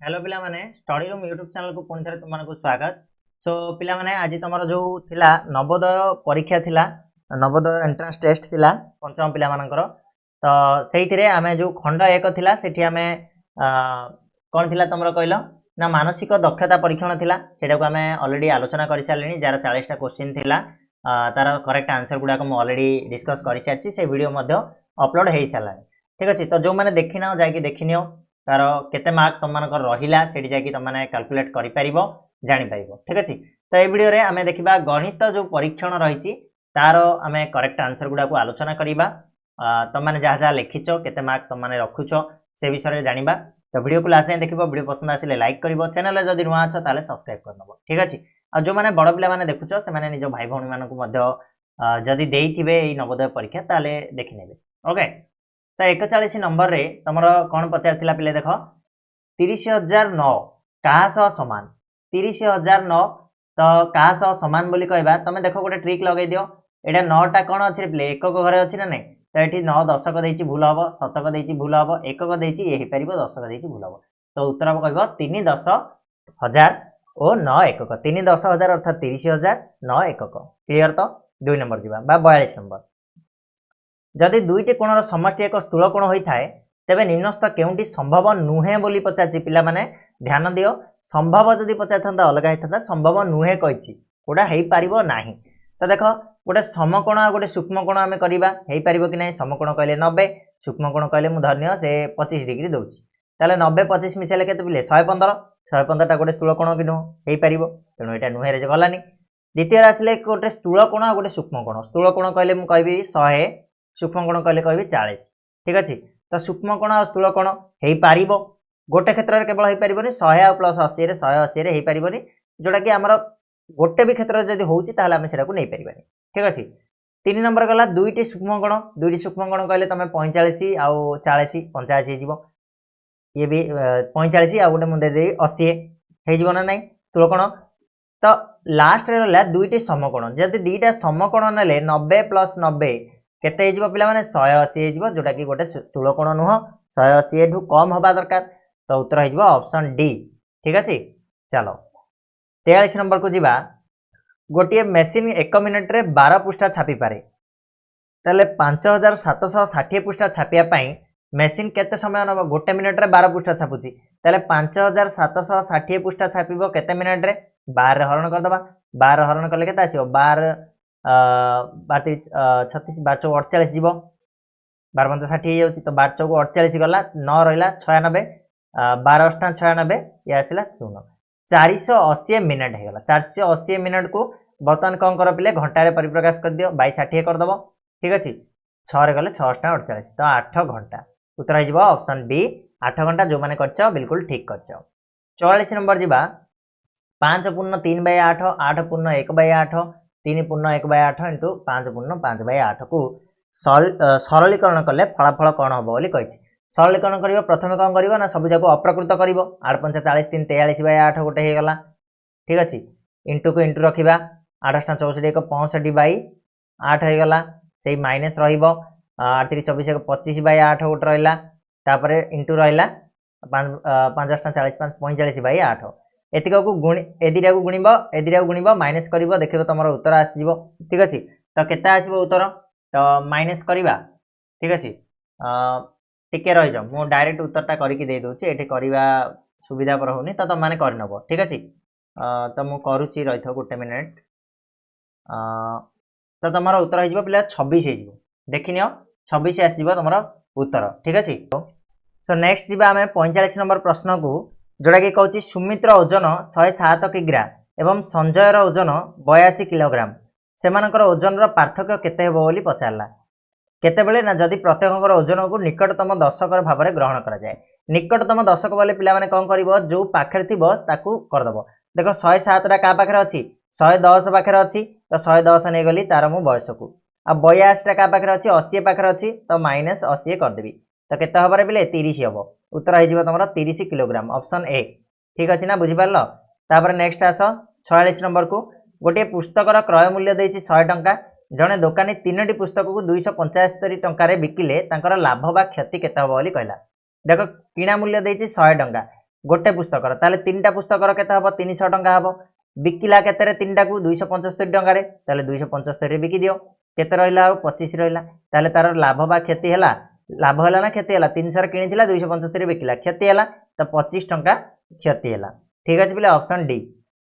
Hello पिला माने study room YouTube channel को पुणी थे तुमको स्वागत। सो पिला माने आज तुम जो थिला नवोदय परीक्षा थिला नवोदय एंट्रांस टेस्ट थिला पंचम पिला मानकर तो सेइथिरे आमे जो खंड एक थिला सेठी आमे कोन थिला तुमरो कहलो ना मानसिक दक्षता परीक्षण थिला सेटा को आमे ऑलरेडी आलोचना करि सारलेनी जार 40 टा क्वेश्चन थिला तार करेक्ट आंसर गुडा को म ऑलरेडी डिस्कस करि सारछि से वीडियो मध्ये अपलोड हेइ सारलानी। ठीक अछि तो जो माने देखिना जाई कि देखिनियो तार केते मार्क तुम मानकर रहिला सेठी जाकी तुम माने कैलकुलेट करि परिबो जानि पाइबो। ठीक अछि तो ए वीडियो रे हमें देखिबा गणित जो परीक्षण रहिछि तार हमें करेक्ट आंसर गुडा को आलोचना करिबा तुम माने जहा जहा लिखिछो केते मार्क तुम माने रखुछो से विषय रे जानिबा। तो वीडियो को लास्ट देखिबो वीडियो पसंद आसिले लाइक करिवो चैनल रे जदि नुवा अछ ताले सब्सक्राइब करनबो। ठीक अछि आ जो माने बड़ पिला माने देखुछो से माने निजो भाई भौणी मानकु मध्य जदि देइथिबे एई नवोदय परीक्षा ताले देखि नेबे। ओके तो 41 नंबर रे तमरो कोन पचार पिले देख 30,009 कहा सह समान 30,009 तो कहा सह समान बोली कहबा तमे देखो गोटे ट्रिक लगे दियो एटा 9 टा कोन अछि रे प्ले एकक घरे अछि ना नै तो एठी 9 दशक देइछि भूल हबो शतक देइछि भूल हबो एकक देइछि एही परिबो दशक देइछि भूल हबो। तो उत्तर हम कहबो 3,10,000 ओ 9 एकक 3,10,000 अर्थात 30,000 9 एकक क्लियर। तो 2 नंबर जीवा बा 42 नंबर जदि दुईटी कोणर समष्टि एक स्थूल कोण होता है तेबे निम्नस्थ केउंटी संभव नुहे बोली पचारछि पिला माने ध्यान दियो संभव जदि पचारथांता अलगा हेथांता संभव नुहे कहिछि कोडा हेइ पारिबो नाही। तो देखो गोटे समकोण आ गोटे सूक्ष्मकोण आमे करिबा हेइ पारिबो कि नाही समकोण कहले 90 सूक्ष्मकोण कहले मु धन्य से 25 डिग्री दउछि ताले 90 25 मिसेले केते पिले 115 115 टा गोटे स्थूल कोण कि नो हेइ पारिबो तेनो एटा नुहे रे गलानी। द्वितीय आसले गोटे स्थूल कोण आ गोटे सूक्ष्मकोण स्थूल कोण कहले मु कहबी 100 सूक्ष्मकोण कहले कहबी 40। ठीक अछि तो सूक्ष्मकोण आ स्थूल कोण हेइ पारिबो गोटे क्षेत्र रे केवल हेइ पारिबोनी 100 आ प्लस 80 रे 180 रे हेइ पारिबोनी जोटा कि हमर गोटे भी क्षेत्र जदि होउची ताले हम सेरा को नै पारिबानी। ठीक अछि 3 नंबर गला दुईटी सूक्ष्मकोण कहले तमे 45 आ 40 85 हे जिवो ये भी 45 आ गोटे मुंदे दे 80 हे जिवो ना नै स्थूल कोण। तो लास्ट रे रहला दुईटी समकोण जदि दुईटा समकोण नेले 90 प्लस 90 केते हे जिवो पिला माने 180 हे जिवो जोटा कि गोटे स्थूल कोण नुह 180 एठू कम होबा दरकार। तो उत्तर हे जिवो ऑप्शन डी। ठीक अछि चलो 43 नंबर को जिबा गोटे मेसिन 1 मिनिट रे 12 पृष्ठा छापी पारे ताले 5760 पृष्ठा छापिया पई मेसिन केते समय नबो गोटे मिनिट रे 12 पृष्ठा छापुची ताले 5760 पृष्ठा छापिबो केते मिनिट रे 12 रे हरण कर दबा 12 हरण करले केते आसीबो 12 बाटी 36 12 चौक 48 जीवो 12 पंच 60 हे जाउची तो 12 चौक 48 गला 9 रहला 96 12 अष्टा 96 ये आसिला 0 480 मिनिट हे गला 480 मिनिट को बर्तमान कोन कर पिले घंटा रे परिप्रकाश कर दियो 22 60 कर दबो। ठीक अछि 6 रे गले 6 अष्टा 48 तो 8 घंटा उत्तर हे जिवो ऑप्शन बी 8 घंटा जो माने करछो बिल्कुल ठीक करछो। 44 नंबर जिबा 5 पूर्ण 3 बाय 8 8 पूर्ण 1 बाय 8 3 पूर्ण 1 बाय 8 इंटू 5 पूर्ण 5 बाय 8 को सरलीकरण कले फलाफल कौन हम बोली कहिछि। सरलीकरण करियो प्रथमे कौन करियो ना सब जाको अप्रकृत करियो 8 5 40 3 43 बाय 8 गोटे हे गला। ठीक अछि इंटू को इंटू रखिबा 8 8 64 1 65 बाय 8 हे गला सेही माइनस रहिबो 8 3 24 1 25 बाय 8 गोटे रहला तापरे इंटू रहला 5 5 8 40 5 45 बाय 8 एतिका को गुण एदिरा को गुणिबो एदिरा को गुणिबो माइनस करिवो देखिबो तमरो उत्तर आसीबो। ठीक अछि तो केता आसीबो उत्तर तो माइनस करिबा। ठीक अछि टिके रहि जाओ मु डायरेक्ट उत्तरटा करिकि दे दोछि एठी करिबा सुविधा पर होनी तो तम माने कर नबो। ठीक अछि तो मु करूछि रहिथो गोटे मिनिट तो तमरो उत्तर हे जिवो पिला 26 हे जिवो देखिनियो 26 आसीबो तमरो उत्तर। ठीक अछि तो नेक्स्ट जिबा हमें 45 नंबर प्रश्न को जोड़ा कि कहूँ सुमित्र ओजन 107 किग्रा एवं संजयर ओजन 82 किलोग्राम सेमानकर ओजन पार्थक्य केते हेबो बोली पचारला केतेबेले ना जदि प्रत्येककर ओजन को निकटतम दशक भाव में ग्रहण करा जाए निकटतम दशक बोले पिला माने कोन करिवो जो पाखरे थिबो ताकू कर दबो। देखो 107 रा का पाखरे अछि 110 पाखरे अछि तो 110 नै गली तार मु बयस को आ 82 टा का पाखरे अछि 80 पाखरे अछि तो माइनस 80 कर देबी तो केते हबरे बिले 30 हबो उत्तर हे जिवो तमरो 30 किलोग्राम ऑप्शन ए। ठीक अछि ना बुझि पारलो तापर नेक्स्ट आसो 46 नंबर को गोटे पुस्तकर क्रय मूल्य देछि 100 टंका जने दुकानी 3टी पुस्तक को 275 टंका रे बिकिले तांकर लाभ बा क्षति केते हबो बोली कहला। देखो किणा मूल्य देछि 100 टंका गोटे पुस्तकर ताले 3टा पुस्तकर केते हबो 300 टंका हबो बिकिला केते रे 3टा को 275 टंका रे ताले 275 रे बिकि दियो केते रहिला 25 रहिला ताले तार लाभ बा क्षति हला लाभ हला ना क्षति हला 300 रे किनिथिला 275 रे बिकिला क्षति हला तो 25 टंका क्षति हला ठीक अछि बिले ऑप्शन डी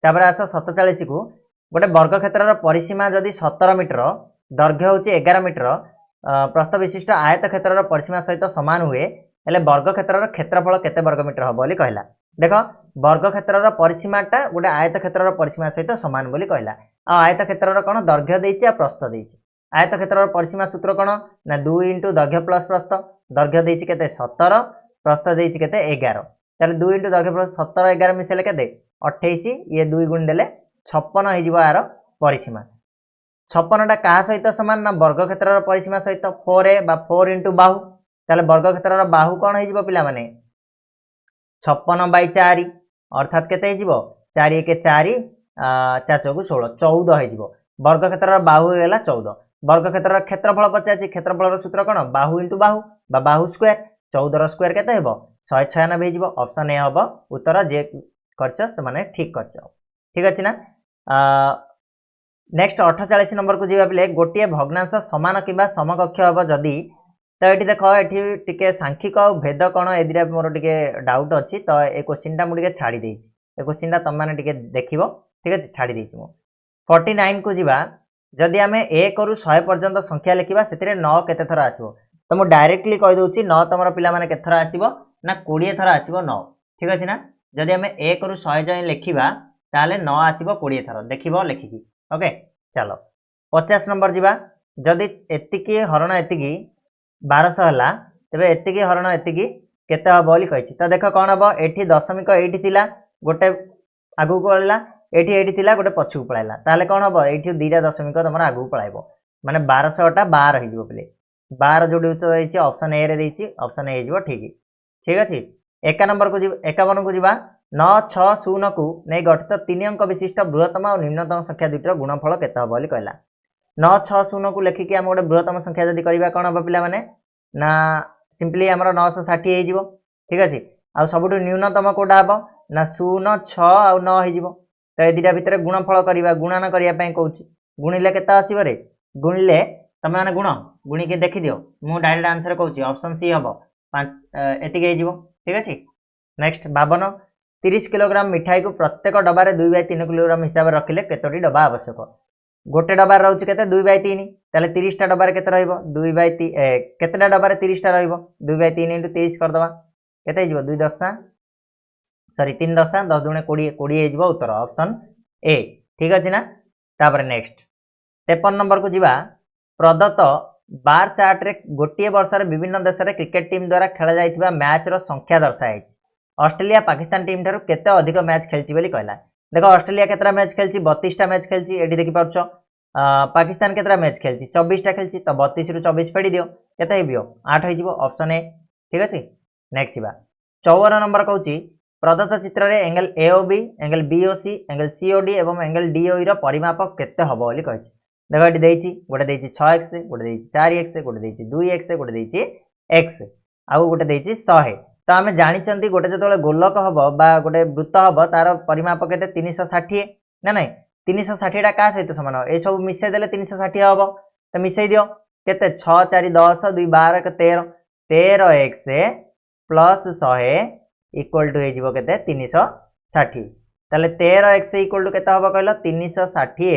तापर आसो 47 को गोटे वर्ग क्षेत्रर परिसीमा जदि 17 मीटर दैर्घ्य होची 11 मीटर प्रस्थ विशिष्ट आयत क्षेत्रर परिसीमा सहित समान हुए हेले वर्ग क्षेत्रर क्षेत्रफल केते वर्ग मीटर हबो बोली कहला देखो वर्ग क्षेत्रर परिसीमाटा गोटे आयत क्षेत्रर परिसीमा सहित समान बोली कहला आ आयत क्षेत्रर कोन दैर्घ्य देइछि आ प्रस्थ देइछि आयत क्षेत्रर परिसीमा सूत्र कोन ना 2 * दैर्घ्य प्लस प्रस्थ दैर्घ्य देइछि केते 17 प्रस्थ देइछि केते 11 ताले 2 * दैर्घ्य प्लस 17 11 मिसेले केते 28 ये 2 गुण देले 56 हे जिवो आरो परिसीमा 56 टा का सहित समान ना वर्ग क्षेत्रर परिसीमा सहित 4 बा 4 * बाहु ताले वर्ग क्षेत्रर बाहु कोन हे जिवो पिला माने 56/4 अर्थात केते हे जिवो 4 1 4 4 चौक 16 14 हे जिवो वर्ग क्षेत्रर बाहु हेला 14 वर्ग क्षेत्रर क्षेत्रफल पचाछि क्षेत्रफलर सूत्र कोन बाहु * बाहु बा बाहु स्क्वायर 14 र स्क्वायर केते हेबो 196 हे जिवो ऑप्शन ए हबो उत्तर जे करछ से माने ठीक करछ ठीक अछि ना नेक्स्ट 48 नंबर को जीवा पिले गोटे भग्नांश समान किबा समकक्ष हबो जदी तो एठी देखो एठी टिके सांख्यिक आ भेद कोन एदिरा मोर टिके डाउट अछि तो ए क्वेश्चन टा मु टिके छाडी देछि ए क्वेश्चन टा तम माने टिके देखिबो ठीक अछि छाडी देछि मु 49 को जीवा जदी हमें 1 रु 100 पर्यंत संख्या लिखिबा सेतिरे 9 केते थरा आसीबो तो मु डायरेक्टली कहि दोछि 9 तमरा पिला माने केते थरा आसीबो ना 20 थरा आसीबो 9 ठीक अछि ना जदी हमें 1 रु 100 जाय लिखिबा ताले 9 आसीबो 20 थरा देखिबो लिखिकी ओके चलो 50 नंबर जीवा जदी एतिकी हरण एतिकी 1200 हला तबे एतिकी हरण एतिकी केते हबो बोली कहिछि त देखो कोन हबो एठी दशमिक एठी थिला गोटे आगु पळला एठी थिला गोटे पछू पळाइला ताले कोन हबो एठी दीटा दशमिक तमरा आगु पळाइबो माने 1200 टा 12 हि जिवो प्ले 12 जोडी उत्तर दैछि ऑप्शन ए रे दैछि ऑप्शन ए जिवो ठीक अछि 1 नंबर को 51 को जीवा 960 को नै गठित 3 अंक विशिष्ट बृहत्तम और निम्नतम संख्या दुटर गुणफल केते हबो बोली कहला 960 को लेखिकी हम गोटे बृहत्तम संख्या जदी करबा कोन हबो पिला माने ना सिंपली हमर 960 हे जिवो ठीक अछि आ सबुटु न्यूनतम कोडा हबो ना 0 6 आ 9 हे जिवो तो ए दिटा भितरे गुणफल करबा गुणन करिया पय कहूची गुणिले केते आसीबो रे गुणिले तमे माने गुणी के देखि दियो मु डायरेक्ट आंसर कहूची ऑप्शन सी हबो एतिके हे जिवो ठीक अछि नेक्स्ट 52 30 किलोग्राम मिठाई को प्रत्येक डबा रे 2/3 किलोग्राम हिसाब रखिले केतोटी डबा आवश्यक गोटे डबा रहउची केते 2/3 ताले 30 टा डबा रे केते रहइबो 2/3 केतेटा डबा रे 30 टा रहइबो 2/3 * 30 कर दबा केते हिजबो 2 दशा सॉरी 3 दशा 10 दुणे 20 20 हिजबो उत्तर ऑप्शन ए ठीक अछि ना तापर नेक्स्ट 53 नंबर को जीवा प्रदत्त बार चार्ट रे गोटिए वर्ष रे विभिन्न देश रे क्रिकेट टीम द्वारा खेला जायतिबा मैच रो संख्या दर्शायछि ऑस्ट्रेलिया पाकिस्तान टीम थारु केते अधिक मैच खेलछि बोली कहला देखो ऑस्ट्रेलिया केतरा मैच खेलछि 32 टा मैच खेलछि एडी देखि पाउछो पाकिस्तान केतरा मैच खेलछि 24 टा खेलछि तो 32 रु 24 फेडी दियो केते हेबियो 8 हे जिवो ऑप्शन ए ठीक अछि नेक्स्ट बा 54 नंबर कहूछि प्रदत्त चित्र रे angle AOB angle BOC angle COD एवं एंगल DOE रो परिमाप केते हबो बोली कहछि देखो एडी देइछि गोटे देइछि 6x गोटे देइछि 4x गोटे देइछि 2x गोटे देइछि x आ गोटे देइछि 100 तो आमे जानि चंती गोटे जतले गोलक हबो बा गोटे वृत्त हबो तार परिमाप केते 360 ना नै 360 टा का सहित समान ए सब मिसे देले 360 हबो तो मिसै दियो केते 6 4 10 2 12 13 13x प्लस 100 इक्वल टू हे जिवो केते 360 ताले 13x इक्वल टू केते हबो कहलो 360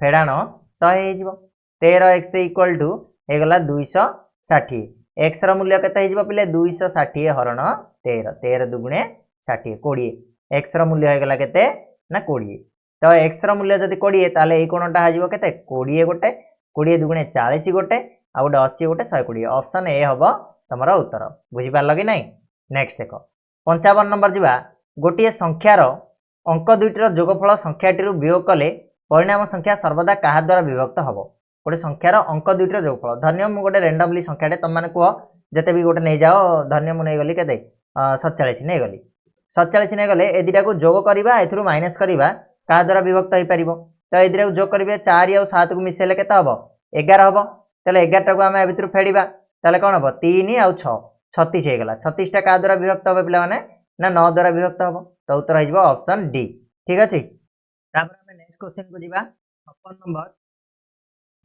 फेडानो 100 हे जिवो 13x इक्वल टू हे गला 260 x रो मूल्य केते हे जिवो पिले 260 हरण 13 13 दुगुणे 60 20 x रो मूल्य हे गला केते ना 20 तो x रो मूल्य जदी 20 ताले ए कोणटा हा जिवो केते 20 गोटे 20 दुगुणे 40 गोटे आ गोटे 80 गोटे 120 ऑप्शन ए हबो तमरा उत्तर बुझि पारलो कि नै नेक्स्ट देखो 55 नंबर जीवा गोटिए संख्यार अंक दुईटर जोगफल संख्याटी वियोग कले परिणाम संख्या सर्वदा कहा द्वारा विभक्त हबो गोटे संख्यार अंक दुईटर जोगफल धन्य मु गोटे रैंडमली संख्याटे तुम माने कह जते भी गोटे नै जाओ धन्य मु नै गली केते 47 नै गली 47 नै गले ए दिटा को जोग करबा एथुरु माइनस करबा कहा द्वारा विभक्त होई परिबो तो ए दिटा को जोग करबे 4 और 7 को मिसेले केते हबो 11 हबो तले 11 टा को हमें भितरु फेडिबा तले कोन हबो 3 और 6 36 हे गला 36 टा का द्वारा विभक्त हबे पिला माने ना 9 द्वारा विभक्त हम तो उत्तर हो ऑप्शन डी ठीक अच्छे नेक्स्ट क्वेश्चन को जीवा 56 नंबर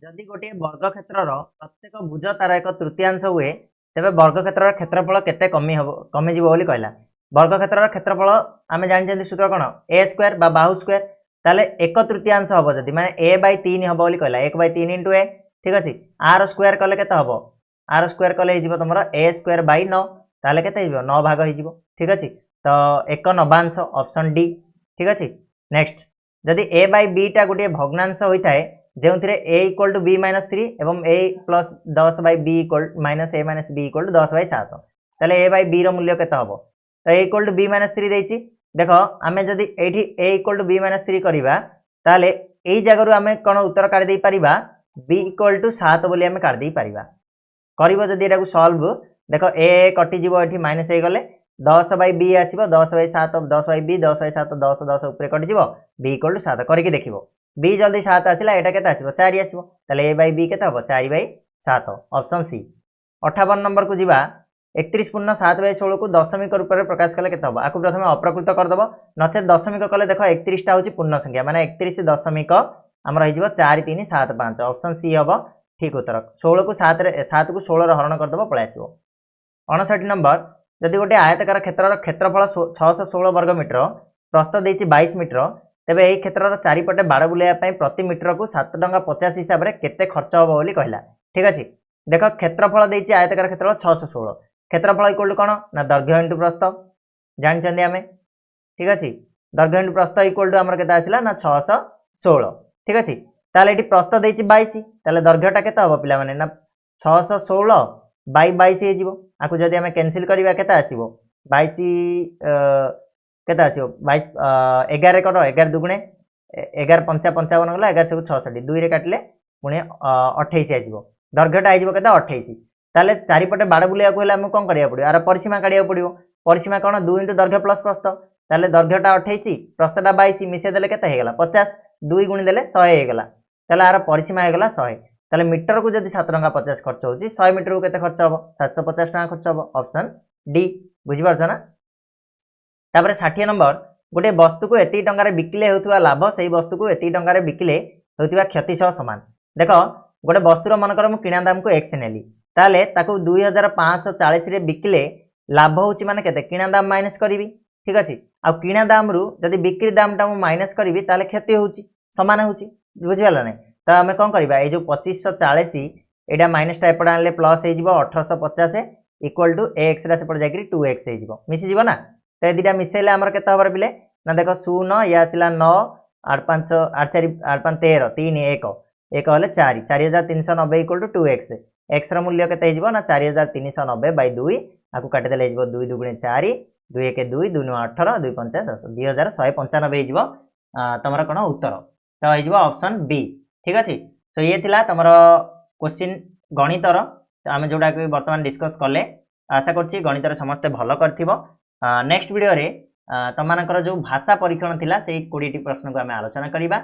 जदि गोटे वर्ग क्षेत्र प्रत्येक भुज तार एक तृतीयांश हुए तेज वर्ग क्षेत्र क्षेत्रफल केते कमिजी बोली कहला वर्ग क्षेत्र क्षेत्रफल आम जानते सूत्र कौन ए स्क्वायर बाहु स्क्वायर ताले एक तृतीयांश हम जदि माने ए बाय 3 हम बोली कहला 1 बाय 3 इंटू ए ठीक अच्छे आर स्क्वायर कले केते हम आर स्क्वायर कले तुम ए स्क्वायर बाय 9 ताले केते 9 भाग हो ठीक अच्छे तो एक नवांश ऑप्शन डी ठीक अच्छे नेक्स्ट जदि ए बाय बी टा गोटे भग्नांश होता है जो A equal to B minus 3 एवं A plus 10 by B equal minus A minus B equal to 10 by 7 ताले ए बाय बी रो मूल्य केते हबो तो ए इक्वल टू बी माइनस 3 देछि देखो आमे जदि एठी ए इक्वल टू बी माइनस 3 करिबा ताले एई जगह रु आमे कोन उत्तर काढ देई परिबा बी इक्वल टू 7 बोली आमे काढ देई परिबा करिवो जदि एटा को सॉल्व देखो ए कटि जीवो एठी माइनस ए गले 10 बाय बी आसीबो 10 बाय 7 10 बाय बी 10 बाय 7 10 10 ऊपर कटि जीवो बी इक्वल टू 7 करके देखिबो बी जल्दी 7 आसिला एटा केते आसीबो 4 आसीबो ताले ए बाय बी केते हबो 4 बाय 7 ऑप्शन सी 58 नंबर को जीवा 31 पूर्ण 7 बाय 16 को दशमिक रूप में प्रकाश कले केते हबो आकु प्रथमे अप्रकृत कर दबो नचे दशमिक कले देखो 31 टा होची पूर्ण संख्या माने 31 दशमिक हमर हो जीवो 4 3 7 5 ऑप्शन सी हबो ठीक उत्तर 16 को 7 रे 7 को 16 रे हरण कर दबो पळे आसीबो 59 नंबर जदि गोटे आयताकार क्षेत्रफल 616 वर्ग मीटर प्रस्थ देछि 22 मीटर तेबे एही क्षेत्रर चारिपटे बाड़ बुलाइया प्रति मीटर को 7 टंका 50 हिसाब से केते खर्च हम बोली कहला ठीक अच्छे देख क्षेत्रफल देछि आयताकार क्षेत्रफल 616 क्षेत्रफल इक्वल टू कौन ना दैर्घ्य इंटू प्रस्थ जानते आम ठीक अच्छे दैर्घ्य इंटू प्रस्थ इक्वल टू आमर केते आसिला ना 616 ठीक अच्छे ताले एठी प्रस्थ देछि 22 ताले दैर्घ्यटा केते हबो पिला माने ना 616 बाय 22 हे जिवो आकु जदि आमे कैंसिल करिवा केते आसीबो 22 केते आसीबो 22 11 करो 11 दुगुणे 11 5 55 गला 11 सब 66 2 रे काटले पुणे 28 आजिबो दैर्घ्यटा आइजिबो केते 28 ताले चारिपटे बाड़ बुलिया को हेला हम कोन करिया पड़ियो आर परिसीमा काढिया पड़ियो परिसीमा कोन 2 * दैर्घ्य प्लस प्रस्थ ताले दैर्घ्यटा 28 प्रस्थटा 22 मिसे देले केते हे गला 50 2 गुणी देले 100 हे गला ताले आर परिसीमा हे गला 100 ताले मीटर को जदि 7 टंका 50 खर्च होची 100 मीटर को केते खर्च हबो 750 टंका खर्च हबो ऑप्शन डी बुझि पारछो ना तापर 60 नंबर गोटे वस्तु को एती टंका रे बिकिले होतुवा लाभ सेही वस्तु को एती टंका रे बिकिले होतुवा क्षति सह समान देखो गोटे वस्तुर मनकर मु किणा दाम को x नेली ताले ताको 2540 रे बिकिले लाभ होची माने केते किणा दाम माइनस करबी ठीक अछि आ किणा दाम रु जदि बिक्री दाम टा मु माइनस करबी ताले क्षति होची समान होची बुझिवाला नै तो आम कौन करवा ये जो 2540 एटा माइनस टा एपट आनले प्लस हो 1850 इक्वल टू एक्स सेपट जाकि 2x हो मिसीज ना तो दुटा मिसेले आमर केते हबर पिले ना देख 0 या आसला 9 8 5 8 4 8 5 13 3 1 1 हेले 4 4390 इक्वल टू 2x एक्स र मूल्य केते हो ना 4390 बाय 2 आकु काटि देले हो 2 दुगुणे 4 2 1 2 2 9 18 2 5 10 2195 हो तमरा कोन उत्तर तो हो ऑप्शन बी ठीक अच्छे तो ये थिला तमर क्वेश्चन गणितर आम जोटा कि बर्तमान डिस्कस कले आशा करछि गणितर समस्ते भल करथिबो नेक्स्ट वीडियो रे तमानकर जो भाषा परीक्षण थिला से 20 प्रश्न को आम आलोचना करिबा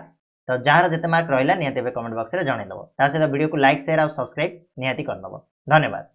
तो जार जते मार्क रहिला निहाती कमेंट बॉक्स रे जणाइ दबो ता सहित वीडियो को लाइक शेयर और सब्सक्राइब निहाती कर दबो धन्यवाद।